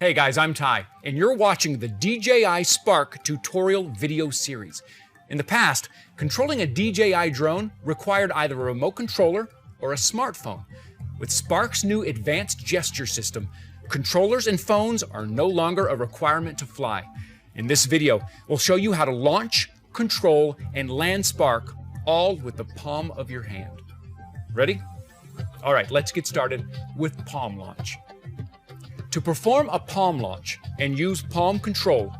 Hey guys, I'm Ty, and you're watching the DJI Spark tutorial video series. In the past, controlling a DJI drone required either a remote controller or a smartphone. With Spark's new advanced gesture system, controllers and phones are no longer a requirement to fly. In this video, we'll show you how to launch, control, and land Spark, all with the palm of your hand. Ready? All right, let's get started with palm launch. To perform a palm launch and use palm control,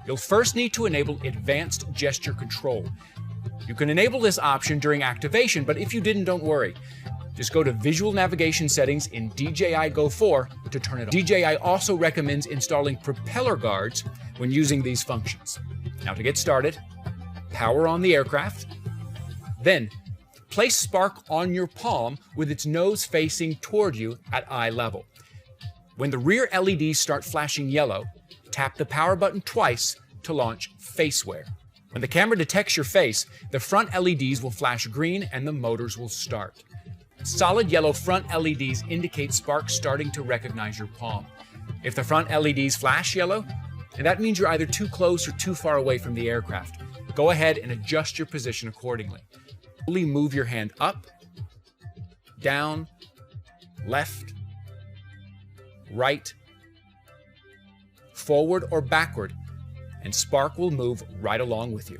you'll first need to enable advanced gesture control. You can enable this option during activation, but if you didn't, don't worry. Just go to Visual Navigation Settings in DJI Go 4 to turn it on. DJI also recommends installing propeller guards when using these functions. Now to get started, power on the aircraft. Then, place Spark on your palm with its nose facing toward you at eye level. When the rear LEDs start flashing yellow, tap the power button twice to launch FaceWare. When the camera detects your face, the front LEDs will flash green and the motors will start. Solid yellow front LEDs indicate Spark starting to recognize your palm. If the front LEDs flash yellow, that means you're either too close or too far away from the aircraft. Go ahead and adjust your position accordingly. Slowly move your hand up, down, left, right, forward or backward, and Spark will move right along with you.